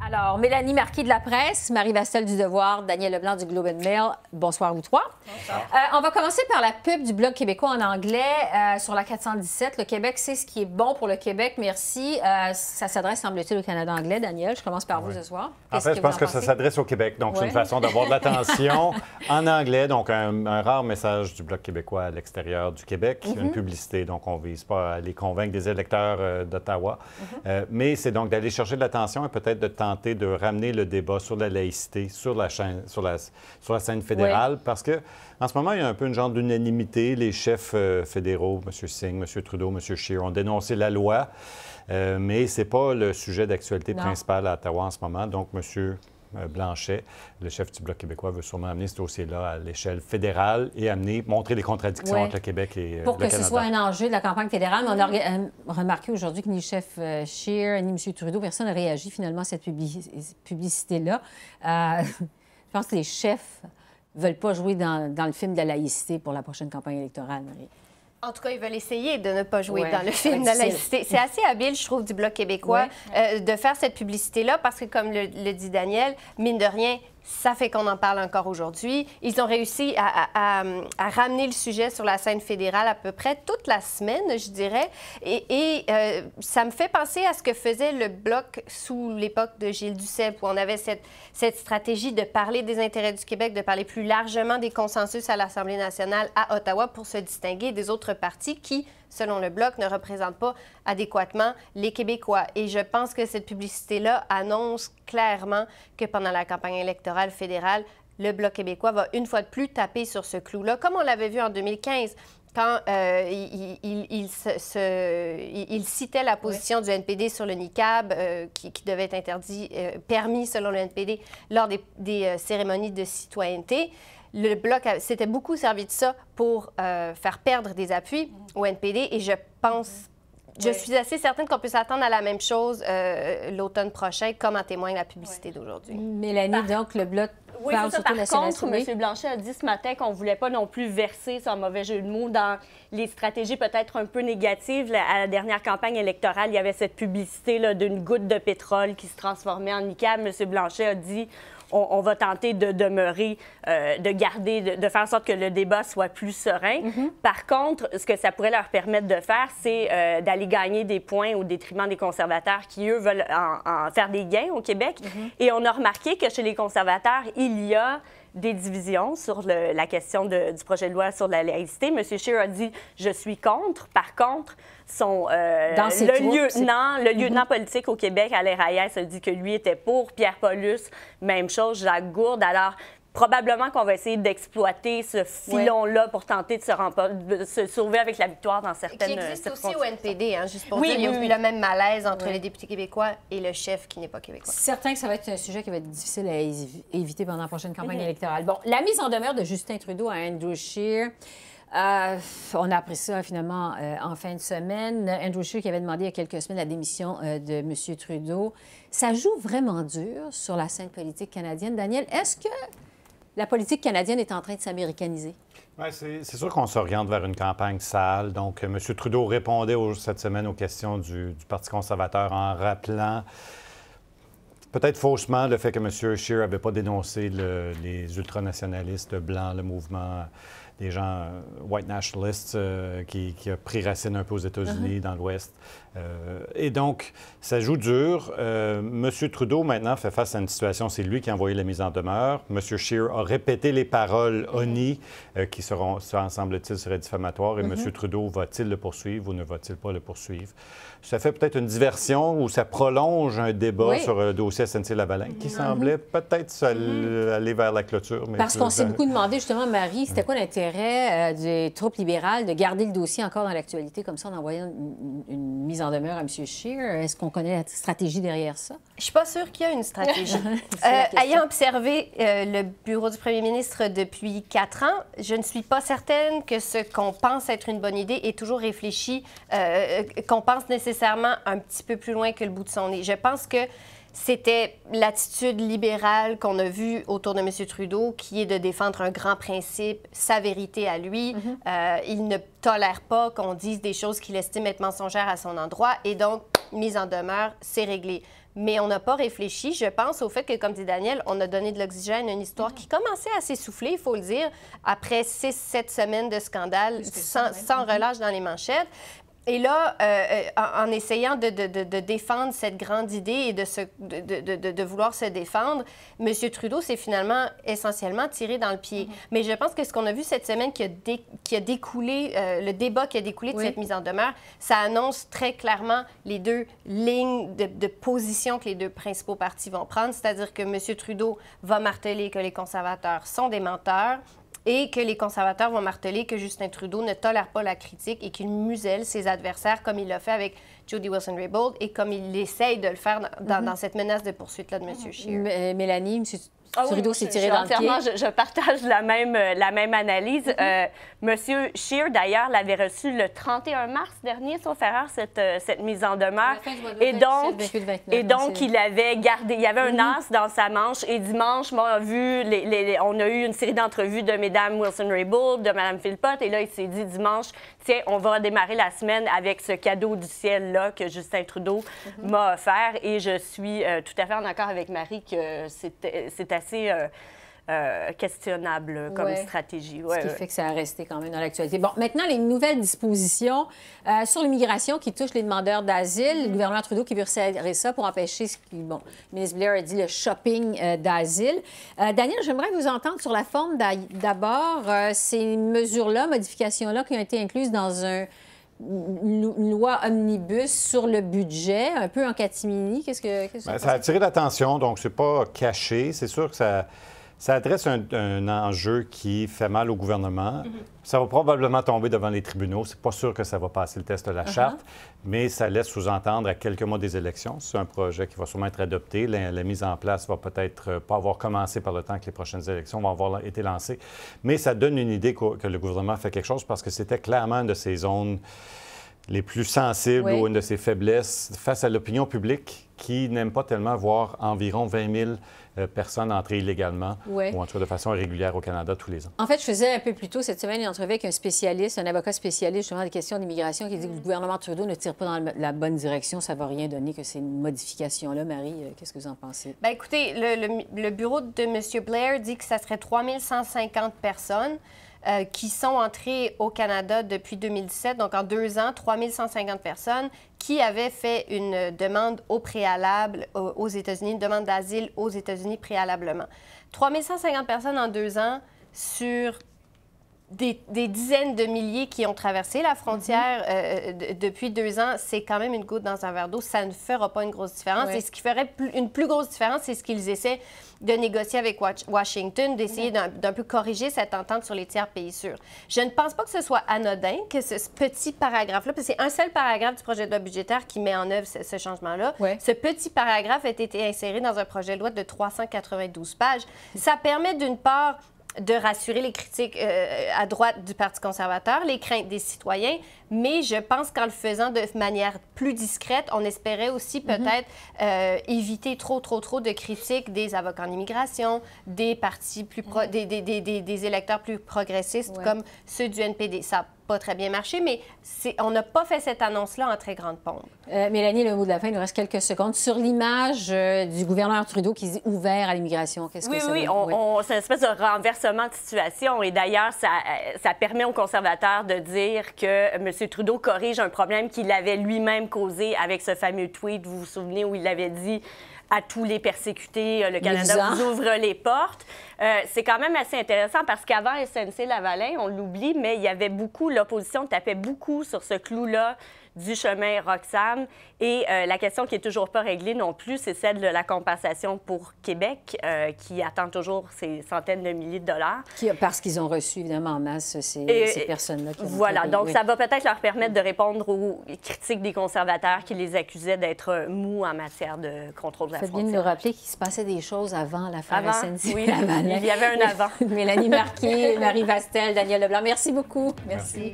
Alors, Mélanie Marquis de la Presse, Marie Vastel du Devoir, Daniel Leblanc du Globe and Mail. Bonsoir vous trois. Bonsoir. On va commencer par la pub du Bloc québécois en anglais sur la 417. Le Québec, c'est ce qui est bon pour le Québec. Merci. Ça s'adresse, semble-t-il, au Canada anglais. Daniel, je commence par vous ce soir. En fait, je pense que ça s'adresse au Québec. Donc, c'est une façon d'avoir de l'attention en anglais. Donc, un rare message du Bloc québécois à l'extérieur du Québec. Une publicité. Donc, on ne vise pas à aller convaincre des électeurs d'Ottawa. Mais c'est donc d'aller chercher de l'attention et peut-être de tenter de ramener le débat sur la laïcité sur la scène fédérale, parce que en ce moment, il y a un peu une genre d'unanimité. Les chefs fédéraux, M. Singh, M. Trudeau, M. Scheer, ont dénoncé la loi, mais ce n'est pas le sujet d'actualité principal à Ottawa en ce moment. Donc, M. Blanchet, le chef du Bloc québécois, veut sûrement amener ce dossier-là à l'échelle fédérale et montrer les contradictions entre le Québec et pour le Canada. Pour que ce soit un enjeu de la campagne fédérale. Mais on a remarqué aujourd'hui que ni le chef Scheer, ni M. Trudeau, personne n'a réagi finalement à cette publicité-là. Je pense que les chefs ne veulent pas jouer dans le film de la laïcité pour la prochaine campagne électorale, Marie. En tout cas, ils veulent essayer de ne pas jouer dans le film de la laïcité. C'est assez habile, je trouve, du Bloc québécois de faire cette publicité-là parce que, comme le dit Daniel, mine de rien, ça fait qu'on en parle encore aujourd'hui. Ils ont réussi à ramener le sujet sur la scène fédérale à peu près toute la semaine, je dirais. Et ça me fait penser à ce que faisait le Bloc sous l'époque de Gilles Duceppe, où on avait cette stratégie de parler des intérêts du Québec, de parler plus largement des consensus à l'Assemblée nationale à Ottawa pour se distinguer des autres partis qui, selon le Bloc, ne représentent pas adéquatement les Québécois. Et je pense que cette publicité-là annonce clairement que pendant la campagne électorale fédérale, le Bloc québécois va une fois de plus taper sur ce clou-là, comme on l'avait vu en 2015, quand il citait la position du NPD sur le niqab, qui devait être interdit, permis selon le NPD, lors des cérémonies de citoyenneté. Le Bloc s'était beaucoup servi de ça pour faire perdre des appuis au NPD et je pense, je suis assez certaine qu'on peut s'attendre à la même chose l'automne prochain, comme en témoigne la publicité d'aujourd'hui. Mélanie, donc le Bloc parle surtout de la contre, M. Blanchet a dit ce matin qu'on ne voulait pas non plus verser, sans mauvais jeu de mots, dans les stratégies peut-être un peu négatives. À la dernière campagne électorale, il y avait cette publicité d'une goutte de pétrole qui se transformait en niqab. M. Blanchet a dit on va tenter de demeurer, de garder, de faire en sorte que le débat soit plus serein. Par contre, ce que ça pourrait leur permettre de faire, c'est d'aller gagner des points au détriment des conservateurs qui, eux, veulent en faire des gains au Québec. Et on a remarqué que chez les conservateurs, il y a des divisions sur la question du projet de loi sur la laïcité. M. Scheer a dit « je suis contre ». Par contre, le lieutenant politique au Québec, Alain Reyes, a dit que lui était pour. Pierre Paulus, même chose. Jacques Gourde. Alors, probablement qu'on va essayer d'exploiter ce filon-là pour tenter de se sauver avec la victoire dans certaines circonstances. Qui existe aussi au NPD, juste pour dire. Il y a eu le même malaise entre les députés québécois et le chef qui n'est pas québécois. Certain que ça va être un sujet qui va être difficile à éviter pendant la prochaine campagne électorale. Bon, la mise en demeure de Justin Trudeau à Andrew Scheer. On a appris ça finalement en fin de semaine. Andrew Scheer qui avait demandé il y a quelques semaines la démission de M. Trudeau. Ça joue vraiment dur sur la scène politique canadienne. Daniel, est-ce que la politique canadienne est en train de s'américaniser? Oui, c'est sûr qu'on s'oriente vers une campagne sale. Donc, M. Trudeau répondait cette semaine aux questions du Parti conservateur en rappelant peut-être faussement le fait que M. Scheer n'avait pas dénoncé les ultranationalistes blancs, le mouvement des gens white nationalists qui a pris racine un peu aux États-Unis, dans l'Ouest. Et donc, ça joue dur. M. Trudeau, maintenant, fait face à une situation, c'est lui qui a envoyé la mise en demeure. M. Scheer a répété les paroles honni qui semble-t-il, seraient diffamatoires. Et M. Trudeau va-t-il le poursuivre ou ne va-t-il pas le poursuivre? Ça fait peut-être une diversion ou ça prolonge un débat sur le dossier SNC-Lavalin qui semblait peut-être aller vers la clôture. Mais parce qu'on s'est beaucoup demandé, justement, Marie, c'était quoi l'intérêt des troupes libérales de garder le dossier encore dans l'actualité comme ça en envoyant une mise en demeure à M. Scheer? Est-ce qu'on connaît la stratégie derrière ça? Je ne suis pas sûre qu'il y a une stratégie. Ayant observé le bureau du premier ministre depuis 4 ans, je ne suis pas certaine que ce qu'on pense être une bonne idée est toujours réfléchi, qu'on pense nécessairement un petit peu plus loin que le bout de son nez. Je pense que c'était l'attitude libérale qu'on a vue autour de M. Trudeau, qui est de défendre un grand principe, sa vérité à lui. Il ne tolère pas qu'on dise des choses qu'il estime être mensongères à son endroit. Et donc, mise en demeure, c'est réglé. mais on n'a pas réfléchi, je pense, au fait que, comme dit Daniel, on a donné de l'oxygène à une histoire qui commençait à s'essouffler, il faut le dire, après 6-7 semaines de scandale, sans relâche dans les manchettes. Et là, en essayant de défendre cette grande idée et de vouloir se défendre, M. Trudeau s'est finalement essentiellement tiré dans le pied. Mais je pense que ce qu'on a vu cette semaine qui a découlé, le débat qui a découlé de cette mise en demeure, ça annonce très clairement les deux lignes de position que les deux principaux partis vont prendre, c'est-à-dire que M. Trudeau va marteler que les conservateurs sont des menteurs, et que les conservateurs vont marteler que Justin Trudeau ne tolère pas la critique et qu'il muselle ses adversaires comme il l'a fait avec Jody Wilson-Raybould et comme il essaye de le faire dans cette menace de poursuite-là de M. Scheer. Mélanie, M. Trudeau s'est tiré dans le pied. Je partage la même analyse. Monsieur Scheer, d'ailleurs, l'avait reçu le 31 mars dernier, sauf erreur, cette mise en demeure. Et donc, il avait gardé, il y avait un as dans sa manche. Et dimanche, on a eu une série d'entrevues de Mme Wilson-Raybould, de Mme Philpott. Et là, il s'est dit dimanche, tiens, on va démarrer la semaine avec ce cadeau du ciel-là que Justin Trudeau m'a offert. Et je suis tout à fait en accord avec Marie que c'est assez questionnable comme stratégie. Ce qui fait que ça a resté quand même dans l'actualité. Bon, maintenant, les nouvelles dispositions sur l'immigration qui touchent les demandeurs d'asile. Le gouvernement Trudeau qui veut resserrer ça pour empêcher ce qui, bon, le ministre Blair a dit le shopping d'asile. Daniel, j'aimerais vous entendre sur la forme d'abord. Ces mesures-là, modifications-là qui ont été incluses dans une loi omnibus sur le budget, un peu en catimini. Qu'est-ce que ça a attiré l'attention, donc c'est pas caché. C'est sûr que ça adresse un enjeu qui fait mal au gouvernement. Ça va probablement tomber devant les tribunaux. C'est pas sûr que ça va passer le test de la Charte, mais ça laisse sous-entendre à quelques mois des élections. C'est un projet qui va sûrement être adopté. La mise en place va peut-être pas avoir commencé par le temps que les prochaines élections vont avoir été lancées. Mais ça donne une idée que le gouvernement fait quelque chose parce que c'était clairement une de ces zones les plus sensibles ou une de ses faiblesses face à l'opinion publique qui n'aime pas tellement voir environ 20 000 personnes entrer illégalement ou entrer de façon irrégulière au Canada tous les ans. En fait, je faisais un peu plus tôt cette semaine une entrevue avec un spécialiste, un avocat spécialiste justement des questions d'immigration qui dit que le gouvernement Trudeau ne tire pas dans la bonne direction. Ça ne va rien donner que ces modifications-là. Marie, qu'est-ce que vous en pensez? Bien, écoutez, le bureau de M. Blair dit que ça serait 3 150 personnes qui sont entrées au Canada depuis 2017, donc en 2 ans, 3 150 personnes qui avaient fait une demande au préalable aux États-Unis, une demande d'asile aux États-Unis préalablement. 3 150 personnes en 2 ans sur des dizaines de milliers qui ont traversé la frontière depuis 2 ans, c'est quand même une goutte dans un verre d'eau. Ça ne fera pas une grosse différence. Et ce qui ferait une plus grosse différence, c'est ce qu'ils essaient de négocier avec Washington, d'essayer d'un peu corriger cette entente sur les tiers pays sûrs. Je ne pense pas que ce soit anodin, que ce petit paragraphe-là, parce que c'est un seul paragraphe du projet de loi budgétaire qui met en œuvre ce changement-là. Ce petit paragraphe a été inséré dans un projet de loi de 392 pages. Ça permet d'une part de rassurer les critiques à droite du Parti conservateur, les craintes des citoyens, mais je pense qu'en le faisant de manière plus discrète, on espérait aussi peut-être éviter trop de critiques des avocats en immigration, des partis plus des électeurs plus progressistes comme ceux du NPD. Ça n'a pas très bien marché, mais on n'a pas fait cette annonce-là en très grande pompe. Mélanie, le mot de la fin, il nous reste quelques secondes. Sur l'image du gouverneur Trudeau qui dit ouvert à l'immigration, qu'est-ce que ça veut dire? C'est une espèce de renversement de situation. Et d'ailleurs, ça permet aux conservateurs de dire que M. Trudeau corrige un problème qu'il avait lui-même causé avec ce fameux tweet, vous vous souvenez, où il avait dit à tous les persécutés, le Canada vous ouvre les portes. C'est quand même assez intéressant parce qu'avant SNC-Lavalin, on l'oublie, mais il y avait beaucoup, l'opposition tapait beaucoup sur ce clou-là du chemin Roxham. Et la question qui n'est toujours pas réglée non plus, c'est celle de la compensation pour Québec, qui attend toujours ces centaines de milliers de dollars. Parce qu'ils ont reçu, évidemment, en masse ces personnes-là. Voilà, donc ça va peut-être leur permettre de répondre aux critiques des conservateurs qui les accusaient d'être mous en matière de contrôle de la frontière. Il faut bien nous rappeler qu'il se passait des choses avant l'affaire SNC. Oui, il y avait un avant. Mélanie Marquis, Marie Vastel, Daniel Leblanc, merci beaucoup. Merci.